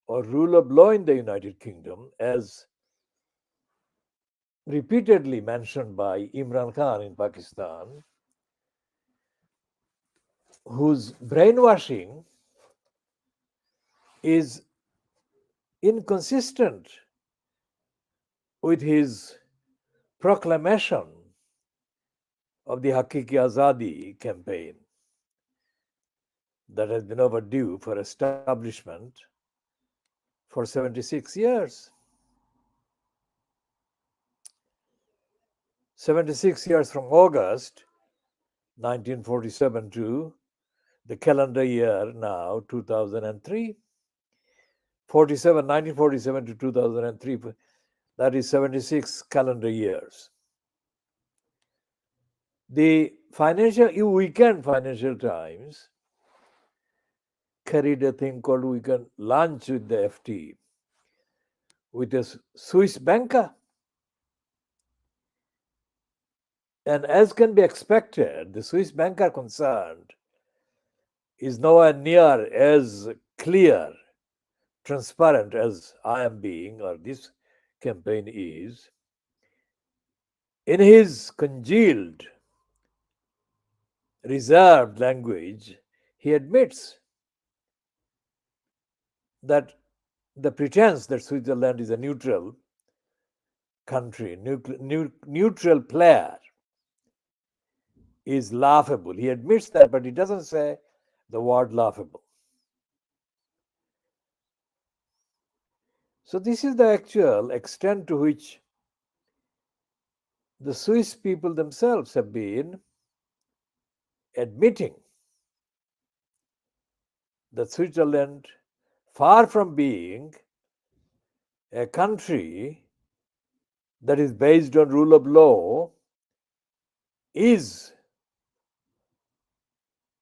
or rule of law in the United Kingdom, as repeatedly mentioned by Imran Khan in Pakistan, whose brainwashing is inconsistent with his proclamation of the Haqiqi Azadi campaign that has been overdue for establishment for 76 years. 76 years from August 1947 to the calendar year now 2003. 1947 to 2003, that is 76 calendar years. The Weekend Financial Times carried a thing called Weekend Lunch with the FT, with a Swiss banker. And as can be expected, the Swiss banker concerned is nowhere near as clear, transparent as I am being, or this campaign is. In his congealed, reserved language, he admits that the pretense that Switzerland is a neutral country, neutral player, is laughable. He admits that, but he doesn't say the word laughable. So this is the actual extent to which the Swiss people themselves have been admitting that Switzerland, far from being a country that is based on rule of law, is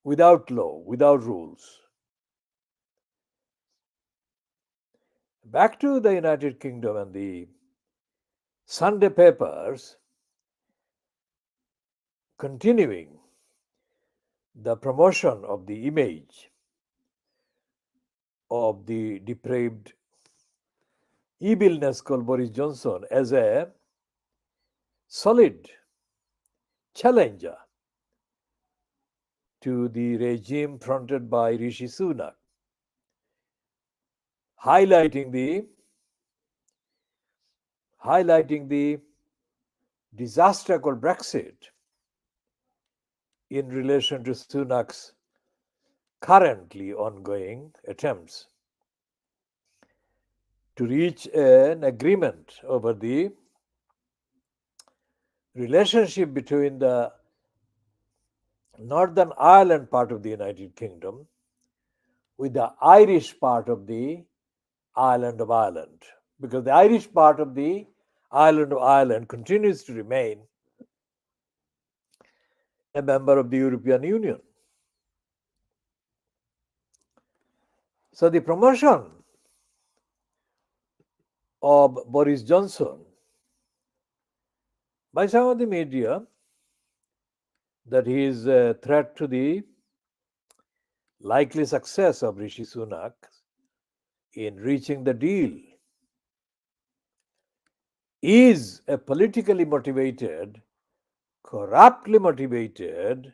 without law, without rules. Back to the United Kingdom and the Sunday papers, continuing the promotion of the image of the depraved evilness called Boris Johnson as a solid challenger to the regime fronted by Rishi Sunak, highlighting the disaster called Brexit in relation to Sunak's currently ongoing attempts to reach an agreement over the relationship between the Northern Ireland part of the United Kingdom with the Irish part of the island of Ireland, because the Irish part of the island of Ireland continues to remain a member of the European Union. So the promotion of Boris Johnson by some of the media that he is a threat to the likely success of Rishi Sunak in reaching the deal is a politically motivated, corruptly motivated,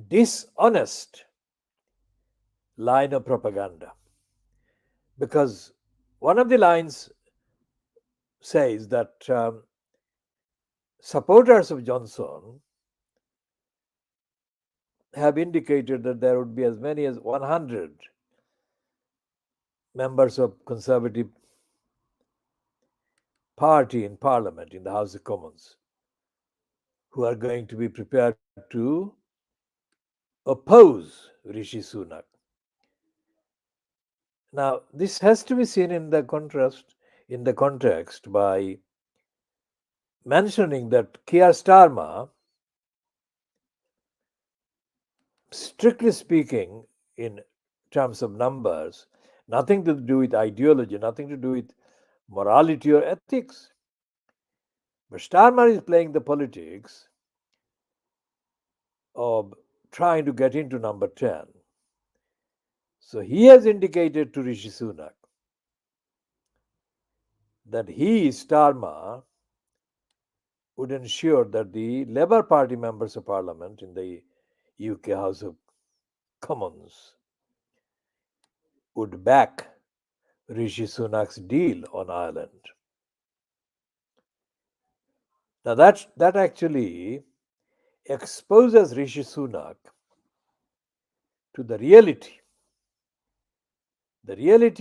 dishonest line of propaganda. Because one of the lines says that supporters of Johnson have indicated that there would be as many as 100 members of Conservative Party in Parliament, in the House of Commons, who are going to be prepared to oppose Rishi Sunak. Now, this has to be seen in the context by mentioning that Keir Starmer, strictly speaking, in terms of numbers, nothing to do with ideology, nothing to do with morality or ethics. But Starmer is playing the politics of trying to get into number 10 So he has indicated to Rishi Sunak that he, Starmer, would ensure that the Labour Party members of Parliament in the UK House of Commons would back Rishi Sunak's deal on Ireland. Now that actually exposes Rishi Sunak to the reality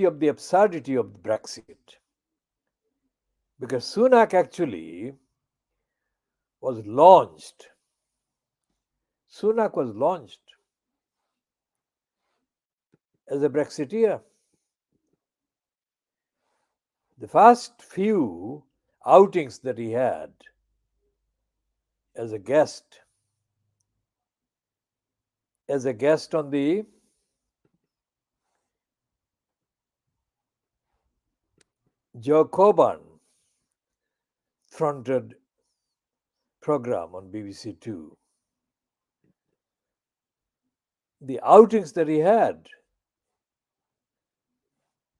of the absurdity of Brexit. Because Sunak actually was launched. Sunak was launched as a Brexiteer. The first few outings that he had as a guest on the Joe Coburn fronted program on BBC Two. The outings that he had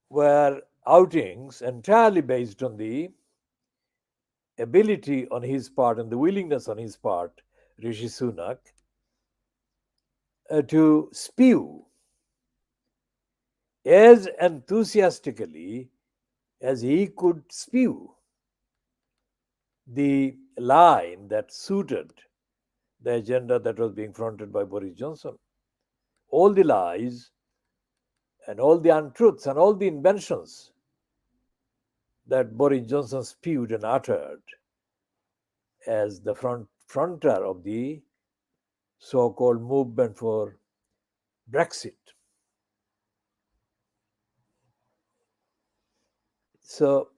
were outings entirely based on the ability on his part and the willingness on his part, Rishi Sunak, to spew as enthusiastically as he could spew the line that suited the agenda that was being fronted by Boris Johnson. All the lies and all the untruths and all the inventions that Boris Johnson spewed and uttered as the fronter of the so-called movement for Brexit. So